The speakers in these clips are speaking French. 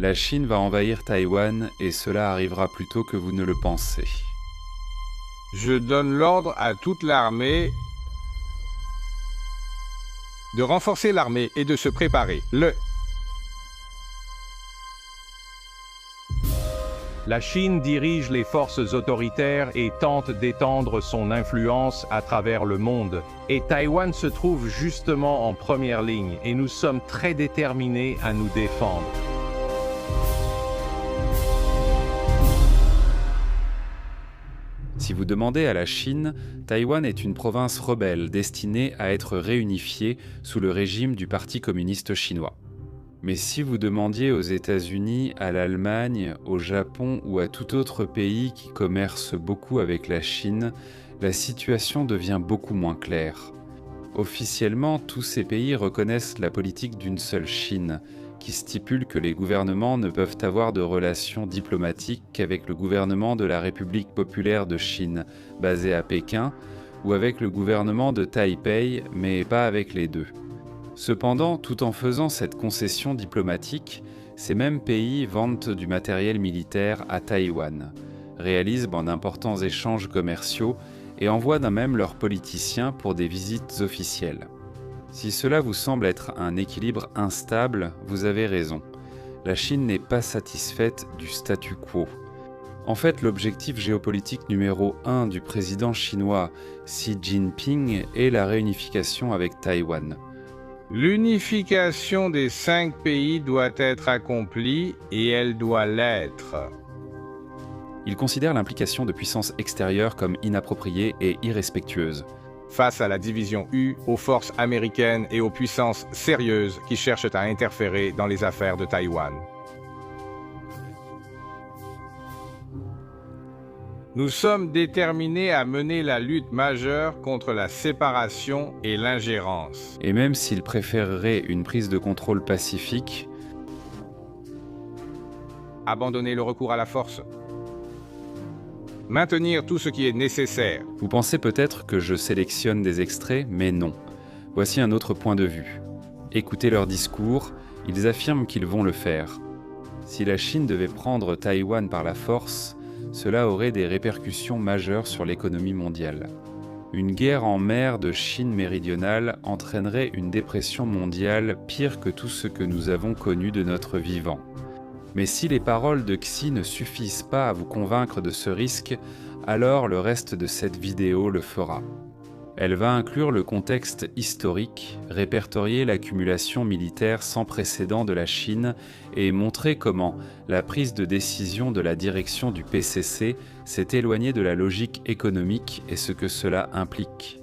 La Chine va envahir Taïwan et cela arrivera plus tôt que vous ne le pensez. Je donne l'ordre à toute l'armée de renforcer l'armée et de se préparer. La Chine dirige les forces autoritaires et tente d'étendre son influence à travers le monde. Et Taïwan se trouve justement en première ligne et nous sommes très déterminés à nous défendre. Si vous demandez à la Chine, Taïwan est une province rebelle destinée à être réunifiée sous le régime du Parti communiste chinois. Mais si vous demandiez aux États-Unis, à l'Allemagne, au Japon ou à tout autre pays qui commerce beaucoup avec la Chine, la situation devient beaucoup moins claire. Officiellement, tous ces pays reconnaissent la politique d'une seule Chine, qui stipule que les gouvernements ne peuvent avoir de relations diplomatiques qu'avec le gouvernement de la République populaire de Chine, basé à Pékin, ou avec le gouvernement de Taipei, mais pas avec les deux. Cependant, tout en faisant cette concession diplomatique, ces mêmes pays vendent du matériel militaire à Taïwan, réalisent d'importants échanges commerciaux et envoient d'un même leurs politiciens pour des visites officielles. Si cela vous semble être un équilibre instable, vous avez raison. La Chine n'est pas satisfaite du statu quo. En fait, l'objectif géopolitique numéro 1 du président chinois Xi Jinping est la réunification avec Taïwan. L'unification des 5 pays doit être accomplie et elle doit l'être. Il considère l'implication de puissances extérieures comme inappropriée et irrespectueuse. Face à la division U, aux forces américaines et aux puissances sérieuses qui cherchent à interférer dans les affaires de Taïwan. Nous sommes déterminés à mener la lutte majeure contre la séparation et l'ingérence. Et même s'il préférerait une prise de contrôle pacifique, abandonner le recours à la force. Maintenir tout ce qui est nécessaire. Vous pensez peut-être que je sélectionne des extraits, mais non. Voici un autre point de vue. Écoutez leur discours, ils affirment qu'ils vont le faire. Si la Chine devait prendre Taïwan par la force, cela aurait des répercussions majeures sur l'économie mondiale. Une guerre en mer de Chine méridionale entraînerait une dépression mondiale pire que tout ce que nous avons connu de notre vivant. Mais si les paroles de Xi ne suffisent pas à vous convaincre de ce risque, alors le reste de cette vidéo le fera. Elle va inclure le contexte historique, répertorier l'accumulation militaire sans précédent de la Chine et montrer comment la prise de décision de la direction du PCC s'est éloignée de la logique économique et ce que cela implique.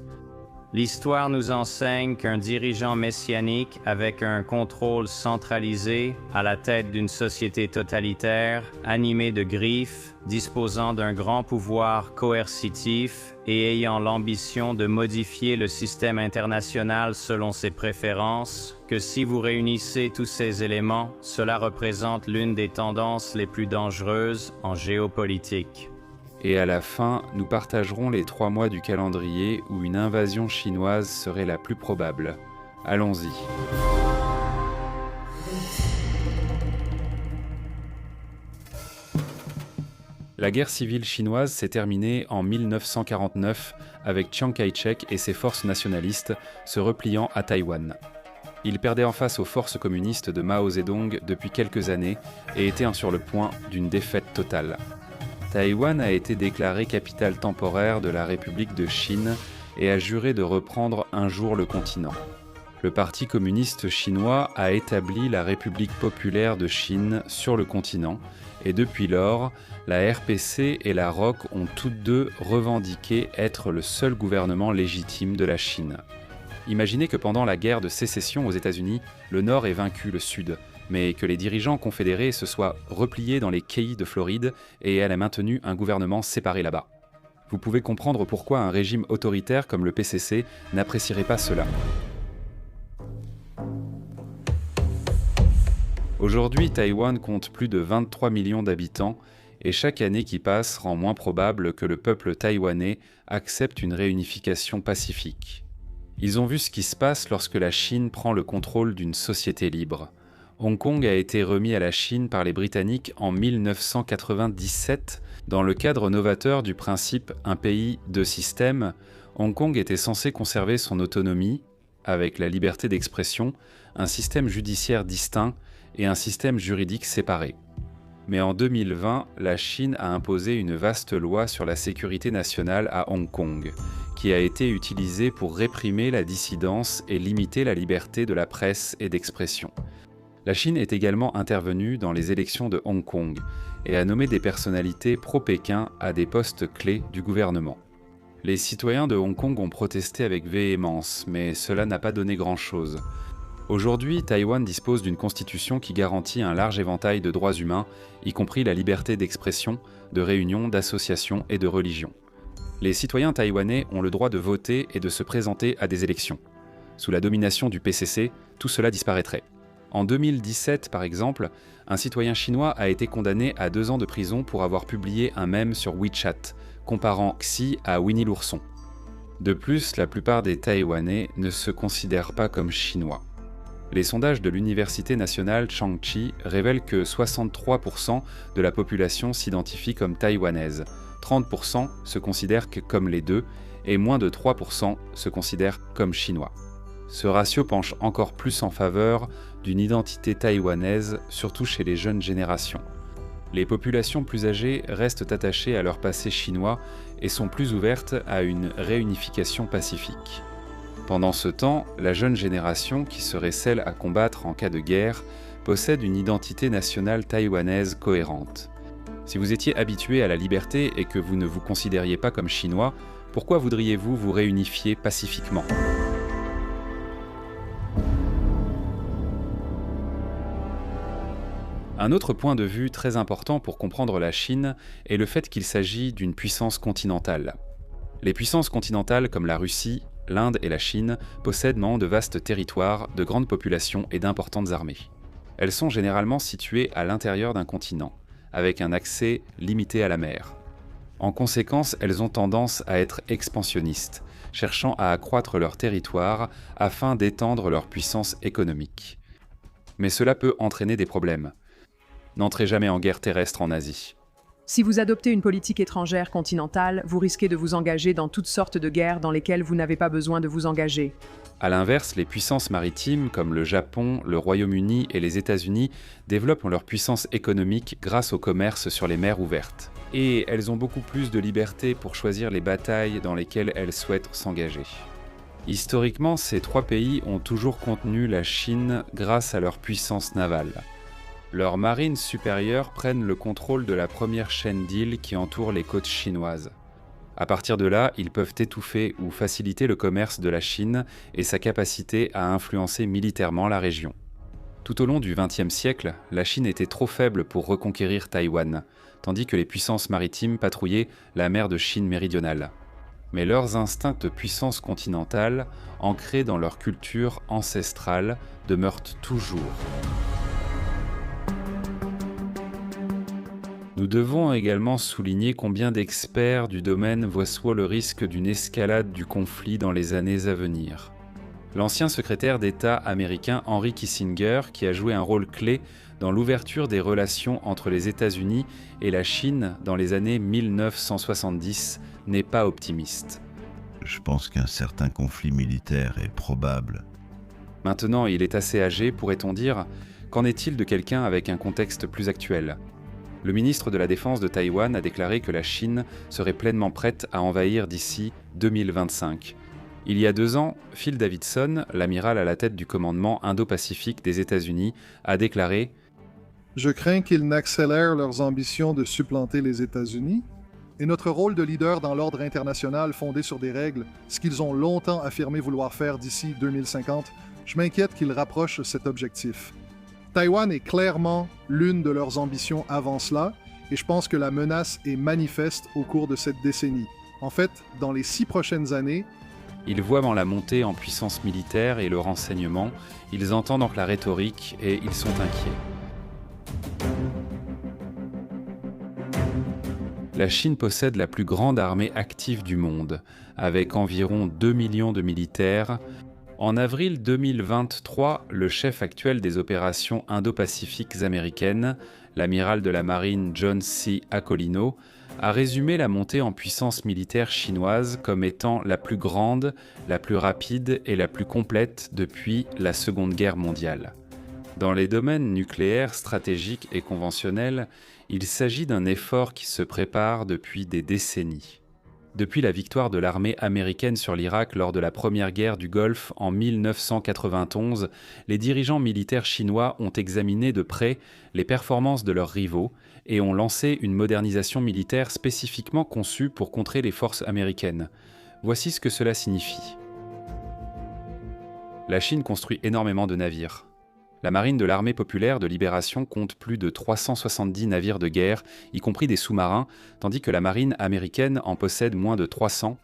L'histoire nous enseigne qu'un dirigeant messianique avec un contrôle centralisé à la tête d'une société totalitaire, animée de griffes, disposant d'un grand pouvoir coercitif et ayant l'ambition de modifier le système international selon ses préférences, que si vous réunissez tous ces éléments, cela représente l'une des tendances les plus dangereuses en géopolitique. Et à la fin, nous partagerons les 3 mois du calendrier où une invasion chinoise serait la plus probable. Allons-y. La guerre civile chinoise s'est terminée en 1949 avec Chiang Kai-shek et ses forces nationalistes se repliant à Taïwan. Il perdait en face aux forces communistes de Mao Zedong depuis quelques années et était sur le point d'une défaite totale. Taïwan a été déclarée capitale temporaire de la République de Chine et a juré de reprendre un jour le continent. Le Parti communiste chinois a établi la République populaire de Chine sur le continent et depuis lors, la RPC et la ROC ont toutes deux revendiqué être le seul gouvernement légitime de la Chine. Imaginez que pendant la guerre de sécession aux États-Unis, le Nord ait vaincu le Sud, mais que les dirigeants confédérés se soient repliés dans les Keys de Floride et elle a maintenu un gouvernement séparé là-bas. Vous pouvez comprendre pourquoi un régime autoritaire comme le PCC n'apprécierait pas cela. Aujourd'hui, Taïwan compte plus de 23 millions d'habitants et chaque année qui passe rend moins probable que le peuple taïwanais accepte une réunification pacifique. Ils ont vu ce qui se passe lorsque la Chine prend le contrôle d'une société libre. Hong Kong a été remis à la Chine par les Britanniques en 1997. Dans le cadre novateur du principe « un pays, deux systèmes », Hong Kong était censé conserver son autonomie, avec la liberté d'expression, un système judiciaire distinct et un système juridique séparé. Mais en 2020, la Chine a imposé une vaste loi sur la sécurité nationale à Hong Kong, qui a été utilisée pour réprimer la dissidence et limiter la liberté de la presse et d'expression. La Chine est également intervenue dans les élections de Hong Kong et a nommé des personnalités pro-Pékin à des postes clés du gouvernement. Les citoyens de Hong Kong ont protesté avec véhémence, mais cela n'a pas donné grand-chose. Aujourd'hui, Taïwan dispose d'une constitution qui garantit un large éventail de droits humains, y compris la liberté d'expression, de réunion, d'association et de religion. Les citoyens taïwanais ont le droit de voter et de se présenter à des élections. Sous la domination du PCC, tout cela disparaîtrait. En 2017, par exemple, un citoyen chinois a été condamné à 2 ans de prison pour avoir publié un mème sur WeChat, comparant Xi à Winnie l'ourson. De plus, la plupart des Taïwanais ne se considèrent pas comme chinois. Les sondages de l'Université nationale Changchi révèlent que 63% de la population s'identifie comme taïwanaise, 30% se considèrent comme les deux, et moins de 3% se considèrent comme chinois. Ce ratio penche encore plus en faveur d'une identité taïwanaise, surtout chez les jeunes générations. Les populations plus âgées restent attachées à leur passé chinois et sont plus ouvertes à une réunification pacifique. Pendant ce temps, la jeune génération, qui serait celle à combattre en cas de guerre, possède une identité nationale taïwanaise cohérente. Si vous étiez habitué à la liberté et que vous ne vous considériez pas comme chinois, pourquoi voudriez-vous vous réunifier pacifiquement ? Un autre point de vue très important pour comprendre la Chine est le fait qu'il s'agit d'une puissance continentale. Les puissances continentales comme la Russie, l'Inde et la Chine possèdent de vastes territoires, de grandes populations et d'importantes armées. Elles sont généralement situées à l'intérieur d'un continent, avec un accès limité à la mer. En conséquence, elles ont tendance à être expansionnistes, cherchant à accroître leur territoire afin d'étendre leur puissance économique. Mais cela peut entraîner des problèmes. N'entrez jamais en guerre terrestre en Asie. Si vous adoptez une politique étrangère continentale, vous risquez de vous engager dans toutes sortes de guerres dans lesquelles vous n'avez pas besoin de vous engager. A l'inverse, les puissances maritimes comme le Japon, le Royaume-Uni et les États-Unis développent leur puissance économique grâce au commerce sur les mers ouvertes. Et elles ont beaucoup plus de liberté pour choisir les batailles dans lesquelles elles souhaitent s'engager. Historiquement, ces 3 pays ont toujours contenu la Chine grâce à leur puissance navale. Leurs marines supérieures prennent le contrôle de la première chaîne d'îles qui entoure les côtes chinoises. À partir de là, ils peuvent étouffer ou faciliter le commerce de la Chine et sa capacité à influencer militairement la région. Tout au long du XXe siècle, la Chine était trop faible pour reconquérir Taïwan, tandis que les puissances maritimes patrouillaient la mer de Chine méridionale. Mais leurs instincts de puissance continentale, ancrés dans leur culture ancestrale, demeurent toujours. Nous devons également souligner combien d'experts du domaine voient le risque d'une escalade du conflit dans les années à venir. L'ancien secrétaire d'État américain Henry Kissinger, qui a joué un rôle clé dans l'ouverture des relations entre les États-Unis et la Chine dans les années 1970, n'est pas optimiste. Je pense qu'un certain conflit militaire est probable. Maintenant, il est assez âgé, pourrait-on dire. Qu'en est-il de quelqu'un avec un contexte plus actuel ? Le ministre de la Défense de Taïwan a déclaré que la Chine serait pleinement prête à envahir d'ici 2025. Il y a 2 ans, Phil Davidson, l'amiral à la tête du commandement Indo-Pacifique des États-Unis, a déclaré « Je crains qu'ils n'accélèrent leurs ambitions de supplanter les États-Unis, et notre rôle de leader dans l'ordre international fondé sur des règles, ce qu'ils ont longtemps affirmé vouloir faire d'ici 2050, je m'inquiète qu'ils rapprochent cet objectif. » Taïwan est clairement l'une de leurs ambitions avant cela, et je pense que la menace est manifeste au cours de cette décennie. En fait, dans les 6 prochaines années, ils voient la montée en puissance militaire et le renseignement, ils entendent donc la rhétorique et ils sont inquiets. La Chine possède la plus grande armée active du monde, avec environ 2 millions de militaires, En avril 2023, le chef actuel des opérations Indo-Pacifiques américaines, l'amiral de la marine John C. Acolino, a résumé la montée en puissance militaire chinoise comme étant la plus grande, la plus rapide et la plus complète depuis la Seconde Guerre mondiale. Dans les domaines nucléaires, stratégiques et conventionnels, il s'agit d'un effort qui se prépare depuis des décennies. Depuis la victoire de l'armée américaine sur l'Irak lors de la première guerre du Golfe en 1991, les dirigeants militaires chinois ont examiné de près les performances de leurs rivaux et ont lancé une modernisation militaire spécifiquement conçue pour contrer les forces américaines. Voici ce que cela signifie. La Chine construit énormément de navires. La marine de l'armée populaire de libération compte plus de 370 navires de guerre, y compris des sous-marins, tandis que la marine américaine en possède moins de 300,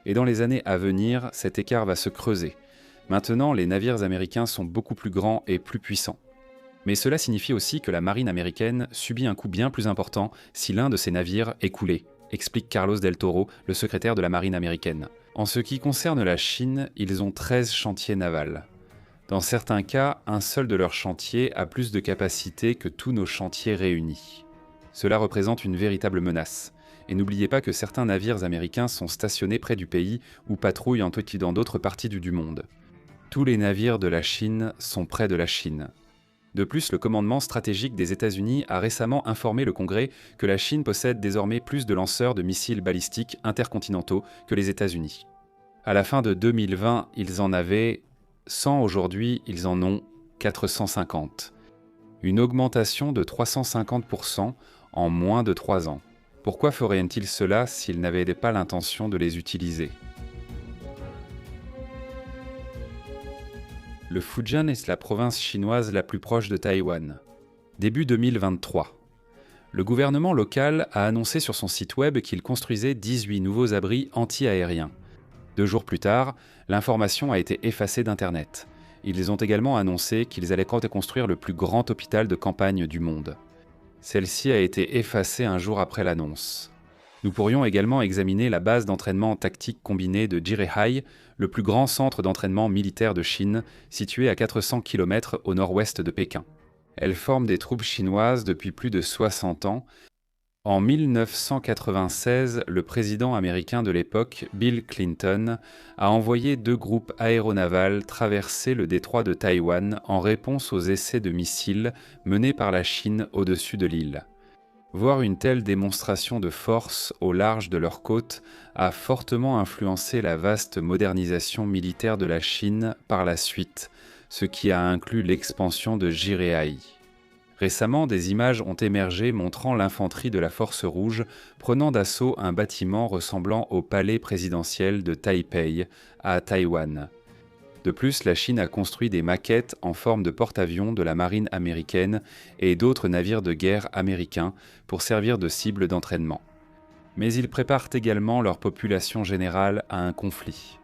et dans les années à venir, cet écart va se creuser. Maintenant, les navires américains sont beaucoup plus grands et plus puissants. Mais cela signifie aussi que la marine américaine subit un coût bien plus important si l'un de ses navires est coulé, explique Carlos Del Toro, le secrétaire de la marine américaine. En ce qui concerne la Chine, ils ont 13 chantiers navals. Dans certains cas, un seul de leurs chantiers a plus de capacité que tous nos chantiers réunis. Cela représente une véritable menace. Et n'oubliez pas que certains navires américains sont stationnés près du pays ou patrouillent dans d'autres parties du monde. Tous les navires de la Chine sont près de la Chine. De plus, le commandement stratégique des États-Unis a récemment informé le Congrès que la Chine possède désormais plus de lanceurs de missiles balistiques intercontinentaux que les États-Unis. À la fin de 2020, ils en avaient 100, aujourd'hui, ils en ont 450. Une augmentation de 350% en moins de 3 ans. Pourquoi feraient-ils cela s'ils n'avaient pas l'intention de les utiliser ? Le Fujian est la province chinoise la plus proche de Taïwan. Début 2023. Le gouvernement local a annoncé sur son site web qu'il construisait 18 nouveaux abris anti-aériens. 2 jours plus tard, l'information a été effacée d'Internet. Ils ont également annoncé qu'ils allaient construire le plus grand hôpital de campagne du monde. Celle-ci a été effacée un jour après l'annonce. Nous pourrions également examiner la base d'entraînement tactique combiné de Jirehai, le plus grand centre d'entraînement militaire de Chine, situé à 400 km au nord-ouest de Pékin. Elle forme des troupes chinoises depuis plus de 60 ans. En 1996, le président américain de l'époque, Bill Clinton, a envoyé 2 groupes aéronavals traverser le détroit de Taïwan en réponse aux essais de missiles menés par la Chine au-dessus de l'île. Voir une telle démonstration de force au large de leurs côtes a fortement influencé la vaste modernisation militaire de la Chine par la suite, ce qui a inclus l'expansion de Jirehai. Récemment, des images ont émergé montrant l'infanterie de la Force Rouge prenant d'assaut un bâtiment ressemblant au palais présidentiel de Taipei, à Taïwan. De plus, la Chine a construit des maquettes en forme de porte-avions de la marine américaine et d'autres navires de guerre américains pour servir de cible d'entraînement. Mais ils préparent également leur population générale à un conflit.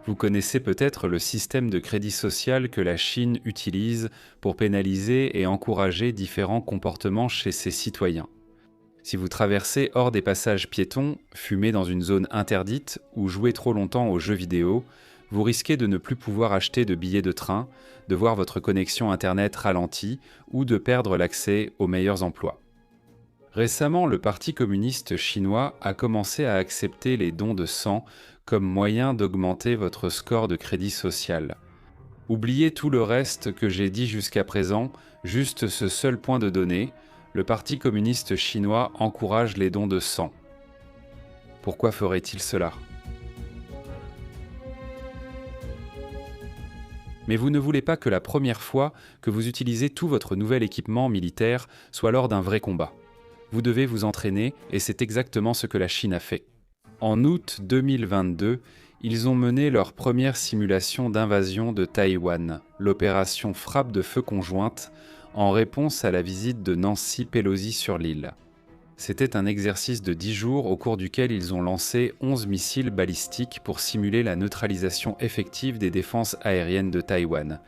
Vous connaissez peut-être le système de crédit social que la Chine utilise pour pénaliser et encourager différents comportements chez ses citoyens. Si vous traversez hors des passages piétons, fumez dans une zone interdite ou jouez trop longtemps aux jeux vidéo, vous risquez de ne plus pouvoir acheter de billets de train, de voir votre connexion Internet ralentie ou de perdre l'accès aux meilleurs emplois. Récemment, le Parti communiste chinois a commencé à accepter les dons de sang comme moyen d'augmenter votre score de crédit social. Oubliez tout le reste que j'ai dit jusqu'à présent, juste ce seul point de données, le Parti communiste chinois encourage les dons de sang. Pourquoi ferait-il cela ? Mais vous ne voulez pas que la première fois que vous utilisez tout votre nouvel équipement militaire soit lors d'un vrai combat. Vous devez vous entraîner et c'est exactement ce que la Chine a fait. En août 2022, ils ont mené leur première simulation d'invasion de Taïwan, l'opération Frappe de feu conjointe, en réponse à la visite de Nancy Pelosi sur l'île. C'était un exercice de 10 jours au cours duquel ils ont lancé 11 missiles balistiques pour simuler la neutralisation effective des défenses aériennes de Taïwan.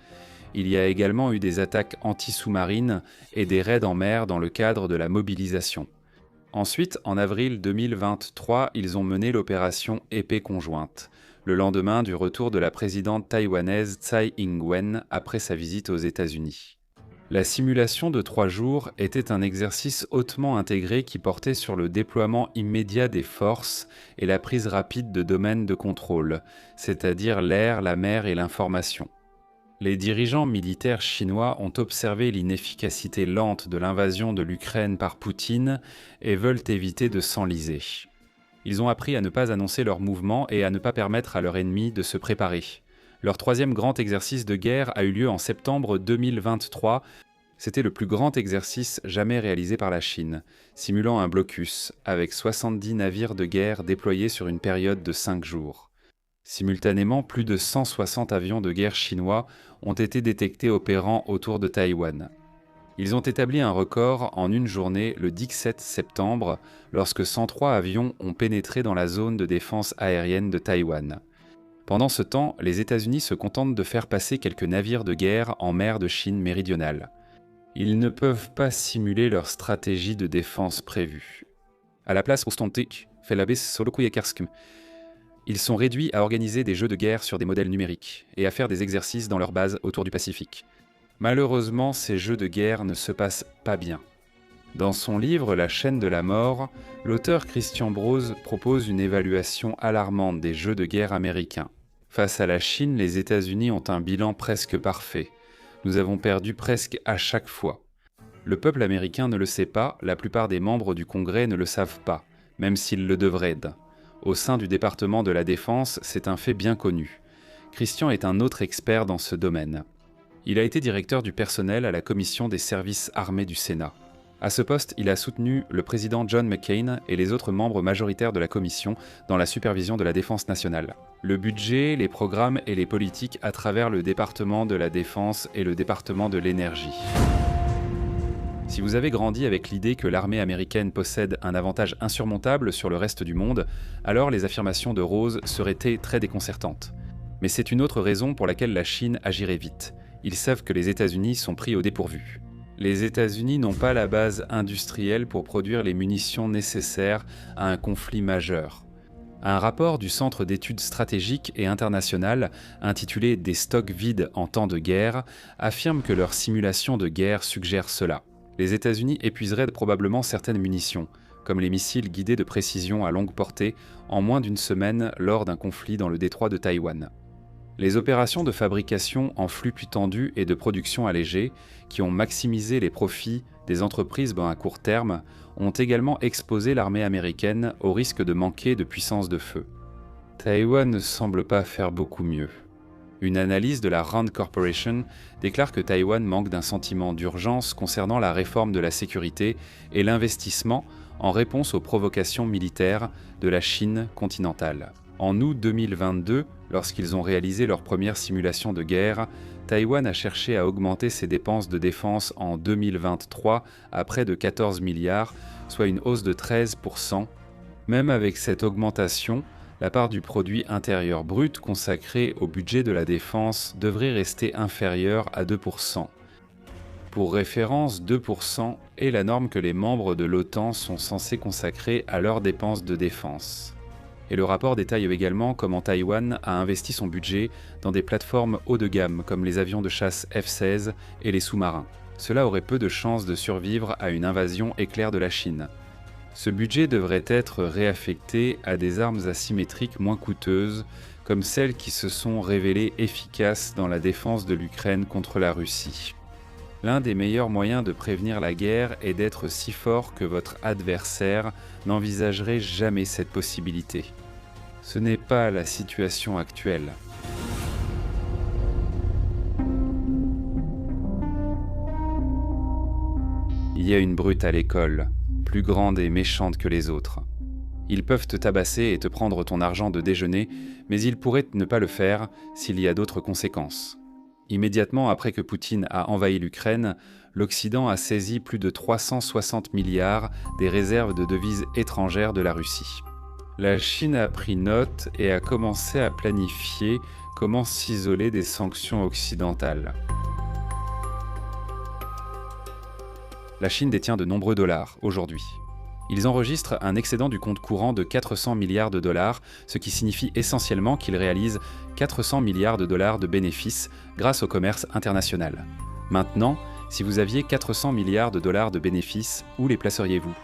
Il y a également eu des attaques anti-sous-marines et des raids en mer dans le cadre de la mobilisation. Ensuite, en avril 2023, ils ont mené l'opération Épée conjointe. le lendemain du retour de la présidente taïwanaise Tsai Ing-wen après sa visite aux États-Unis. La simulation de 3 jours était un exercice hautement intégré qui portait sur le déploiement immédiat des forces et la prise rapide de domaines de contrôle, c'est-à-dire l'air, la mer et l'information. Les dirigeants militaires chinois ont observé l'inefficacité lente de l'invasion de l'Ukraine par Poutine et veulent éviter de s'enliser. Ils ont appris à ne pas annoncer leur mouvement et à ne pas permettre à leur ennemi de se préparer. Leur 3e grand exercice de guerre a eu lieu en septembre 2023. C'était le plus grand exercice jamais réalisé par la Chine, simulant un blocus, avec 70 navires de guerre déployés sur une période de 5 jours. Simultanément, plus de 160 avions de guerre chinois ont été détectés opérant autour de Taïwan. Ils ont établi un record en une journée le 17 septembre, lorsque 103 avions ont pénétré dans la zone de défense aérienne de Taïwan. Pendant ce temps, les États-Unis se contentent de faire passer quelques navires de guerre en mer de Chine méridionale. Ils ne peuvent pas simuler leur stratégie de défense prévue. À la place ils sont réduits à organiser des jeux de guerre sur des modèles numériques et à faire des exercices dans leurs bases autour du Pacifique. Malheureusement, ces jeux de guerre ne se passent pas bien. Dans son livre « La chaîne de la mort », l'auteur Christian Broz propose une évaluation alarmante des jeux de guerre américains. Face à la Chine, les États-Unis ont un bilan presque parfait. Nous avons perdu presque à chaque fois. Le peuple américain ne le sait pas, la plupart des membres du Congrès ne le savent pas, même s'ils le devraient. Au sein du département de la Défense, c'est un fait bien connu. Christian est un autre expert dans ce domaine. Il a été directeur du personnel à la Commission des services armés du Sénat. À ce poste, il a soutenu le président John McCain et les autres membres majoritaires de la Commission dans la supervision de la défense nationale. Le budget, les programmes et les politiques à travers le département de la Défense et le département de l'énergie. Si vous avez grandi avec l'idée que l'armée américaine possède un avantage insurmontable sur le reste du monde, alors les affirmations de Rose seraient très déconcertantes. Mais c'est une autre raison pour laquelle la Chine agirait vite. Ils savent que les États-Unis sont pris au dépourvu. Les États-Unis n'ont pas la base industrielle pour produire les munitions nécessaires à un conflit majeur. Un rapport du Centre d'études stratégiques et internationales, intitulé « Des stocks vides en temps de guerre », affirme que leur simulation de guerre suggère cela. Les États-Unis épuiseraient probablement certaines munitions, comme les missiles guidés de précision à longue portée, en moins d'une semaine lors d'un conflit dans le détroit de Taïwan. Les opérations de fabrication en flux plus tendu et de production allégée, qui ont maximisé les profits des entreprises à court terme, ont également exposé l'armée américaine au risque de manquer de puissance de feu. Taïwan ne semble pas faire beaucoup mieux. Une analyse de la Rand Corporation déclare que Taïwan manque d'un sentiment d'urgence concernant la réforme de la sécurité et l'investissement en réponse aux provocations militaires de la Chine continentale. En août 2022, lorsqu'ils ont réalisé leur première simulation de guerre, Taïwan a cherché à augmenter ses dépenses de défense en 2023 à près de 14 milliards, soit une hausse de 13%. Même avec cette augmentation, la part du produit intérieur brut consacrée au budget de la défense devrait rester inférieure à 2%. Pour référence, 2% est la norme que les membres de l'OTAN sont censés consacrer à leurs dépenses de défense. Et le rapport détaille également comment Taïwan a investi son budget dans des plateformes haut de gamme comme les avions de chasse F-16 et les sous-marins. Cela aurait peu de chances de survivre à une invasion éclair de la Chine. Ce budget devrait être réaffecté à des armes asymétriques moins coûteuses, comme celles qui se sont révélées efficaces dans la défense de l'Ukraine contre la Russie. L'un des meilleurs moyens de prévenir la guerre est d'être si fort que votre adversaire n'envisagerait jamais cette possibilité. Ce n'est pas la situation actuelle. Il y a une brute à l'école, plus grande et méchante que les autres. Ils peuvent te tabasser et te prendre ton argent de déjeuner, mais ils pourraient ne pas le faire s'il y a d'autres conséquences. Immédiatement après que Poutine a envahi l'Ukraine, l'Occident a saisi plus de 360 milliards des réserves de devises étrangères de la Russie. La Chine a pris note et a commencé à planifier comment s'isoler des sanctions occidentales. La Chine détient de nombreux dollars aujourd'hui. Ils enregistrent un excédent du compte courant de 400 milliards de dollars, ce qui signifie essentiellement qu'ils réalisent 400 milliards de dollars de bénéfices grâce au commerce international. Maintenant, si vous aviez 400 milliards de dollars de bénéfices, où les placeriez-vous ?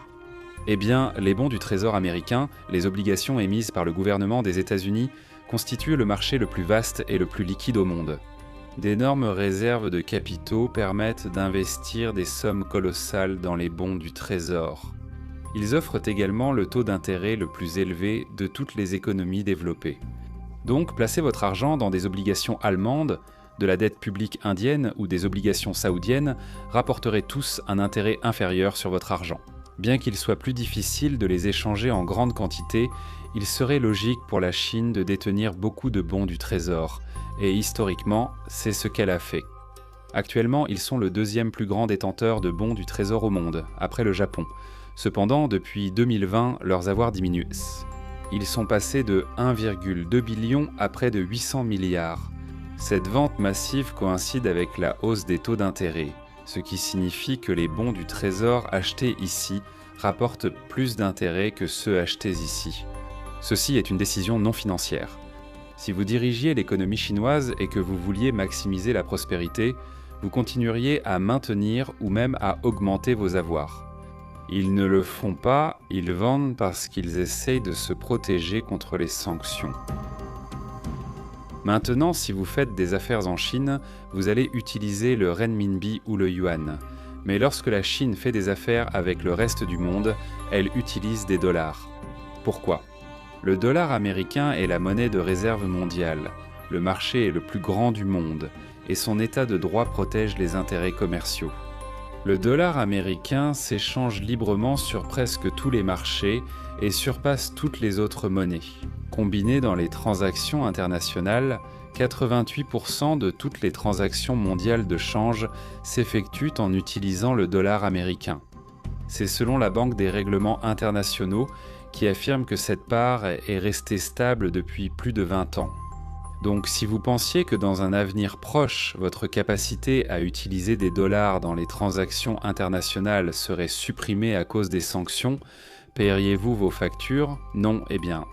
Eh bien, les bons du Trésor américain, les obligations émises par le gouvernement des États-Unis, constituent le marché le plus vaste et le plus liquide au monde. D'énormes réserves de capitaux permettent d'investir des sommes colossales dans les bons du Trésor. Ils offrent également le taux d'intérêt le plus élevé de toutes les économies développées. Donc, placez votre argent dans des obligations allemandes, de la dette publique indienne ou des obligations saoudiennes rapporteraient tous un intérêt inférieur sur votre argent. Bien qu'il soit plus difficile de les échanger en grande quantité, il serait logique pour la Chine de détenir beaucoup de bons du Trésor, et historiquement, c'est ce qu'elle a fait. Actuellement, ils sont le deuxième plus grand détenteur de bons du Trésor au monde, après le Japon. Cependant, depuis 2020, leurs avoirs diminuent. Ils sont passés de 1,2 billion à près de 800 milliards. Cette vente massive coïncide avec la hausse des taux d'intérêt, ce qui signifie que les bons du Trésor achetés ici rapportent plus d'intérêt que ceux achetés ici. Ceci est une décision non financière. Si vous dirigiez l'économie chinoise et que vous vouliez maximiser la prospérité, vous continueriez à maintenir ou même à augmenter vos avoirs. Ils ne le font pas, ils vendent parce qu'ils essayent de se protéger contre les sanctions. Maintenant, si vous faites des affaires en Chine, vous allez utiliser le renminbi ou le yuan. Mais lorsque la Chine fait des affaires avec le reste du monde, elle utilise des dollars. Pourquoi ? Le dollar américain est la monnaie de réserve mondiale. Le marché est le plus grand du monde et son état de droit protège les intérêts commerciaux. Le dollar américain s'échange librement sur presque tous les marchés et surpasse toutes les autres monnaies. Combiné dans les transactions internationales, 88% de toutes les transactions mondiales de change s'effectuent en utilisant le dollar américain. C'est selon la Banque des règlements internationaux qui affirme que cette part est restée stable depuis plus de 20 ans. Donc si vous pensiez que dans un avenir proche, votre capacité à utiliser des dollars dans les transactions internationales serait supprimée à cause des sanctions, paieriez-vous vos factures ? Non, eh bien,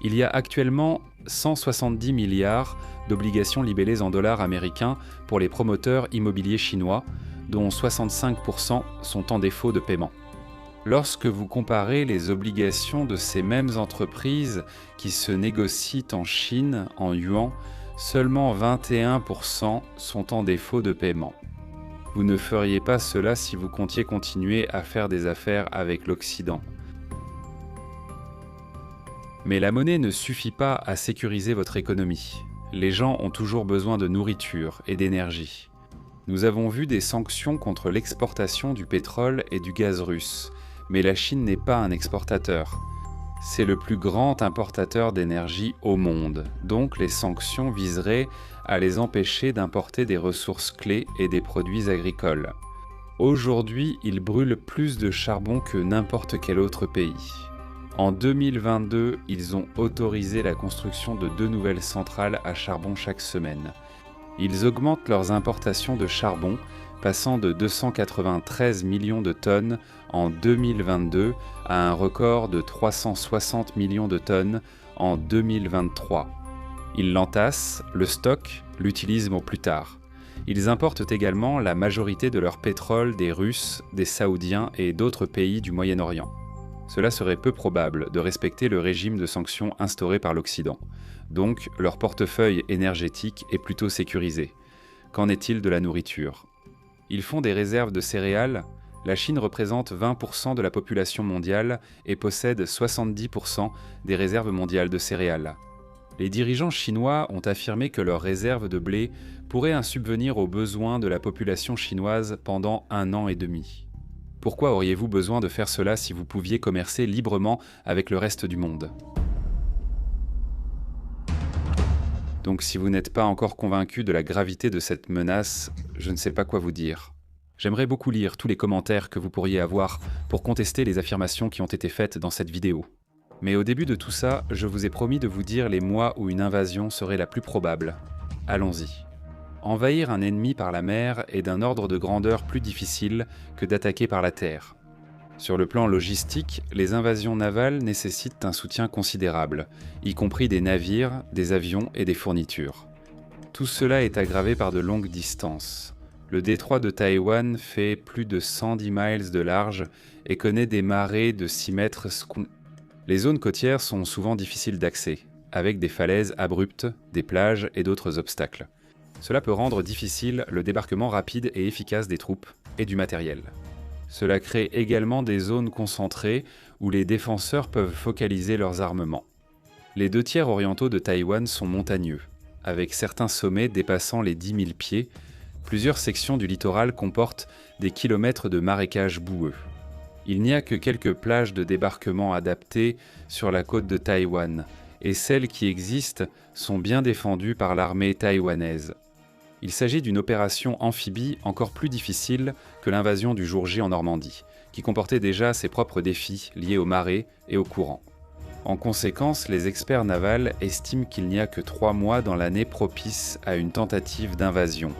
il y a actuellement 170 milliards d'obligations libellées en dollars américains pour les promoteurs immobiliers chinois, dont 65% sont en défaut de paiement. Lorsque vous comparez les obligations de ces mêmes entreprises qui se négocient en Chine, en yuan, seulement 21% sont en défaut de paiement. Vous ne feriez pas cela si vous comptiez continuer à faire des affaires avec l'Occident. Mais la monnaie ne suffit pas à sécuriser votre économie. Les gens ont toujours besoin de nourriture et d'énergie. Nous avons vu des sanctions contre l'exportation du pétrole et du gaz russe. Mais la Chine n'est pas un exportateur. C'est le plus grand importateur d'énergie au monde, donc les sanctions viseraient à les empêcher d'importer des ressources clés et des produits agricoles. Aujourd'hui, ils brûlent plus de charbon que n'importe quel autre pays. En 2022, ils ont autorisé la construction de 2 nouvelles centrales à charbon chaque semaine. Ils augmentent leurs importations de charbon, passant de 293 millions de tonnes en 2022 à un record de 360 millions de tonnes en 2023. Ils l'entassent, le stockent, l'utilisent au plus tard. Ils importent également la majorité de leur pétrole des Russes, des Saoudiens et d'autres pays du Moyen-Orient. Cela serait peu probable de respecter le régime de sanctions instauré par l'Occident. Donc, leur portefeuille énergétique est plutôt sécurisé. Qu'en est-il de la nourriture ? Ils font des réserves de céréales. La Chine représente 20% de la population mondiale et possède 70% des réserves mondiales de céréales. Les dirigeants chinois ont affirmé que leurs réserves de blé pourraient subvenir aux besoins de la population chinoise pendant 1 an et demi. Pourquoi auriez-vous besoin de faire cela si vous pouviez commercer librement avec le reste du monde ? Donc si vous n'êtes pas encore convaincu de la gravité de cette menace, je ne sais pas quoi vous dire. J'aimerais beaucoup lire tous les commentaires que vous pourriez avoir pour contester les affirmations qui ont été faites dans cette vidéo. Mais au début de tout ça, je vous ai promis de vous dire les mois où une invasion serait la plus probable. Allons-y. Envahir un ennemi par la mer est d'un ordre de grandeur plus difficile que d'attaquer par la terre. Sur le plan logistique, les invasions navales nécessitent un soutien considérable, y compris des navires, des avions et des fournitures. Tout cela est aggravé par de longues distances. Le détroit de Taïwan fait plus de 110 miles de large et connaît des marées de 6 mètres. Les zones côtières sont souvent difficiles d'accès, avec des falaises abruptes, des plages et d'autres obstacles. Cela peut rendre difficile le débarquement rapide et efficace des troupes et du matériel. Cela crée également des zones concentrées où les défenseurs peuvent focaliser leurs armements. Les 2/3 orientaux de Taïwan sont montagneux, avec certains sommets dépassant les 10 000 pieds. Plusieurs sections du littoral comportent des kilomètres de marécages boueux. Il n'y a que quelques plages de débarquement adaptées sur la côte de Taïwan, et celles qui existent sont bien défendues par l'armée taïwanaise. Il s'agit d'une opération amphibie encore plus difficile que l'invasion du jour J en Normandie, qui comportait déjà ses propres défis liés aux marées et aux courants. En conséquence, les experts navals estiment qu'il n'y a que 3 mois dans l'année propice à une tentative d'invasion,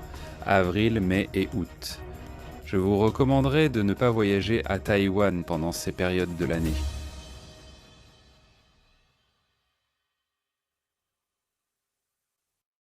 avril, mai et août. Je vous recommanderais de ne pas voyager à Taïwan pendant ces périodes de l'année.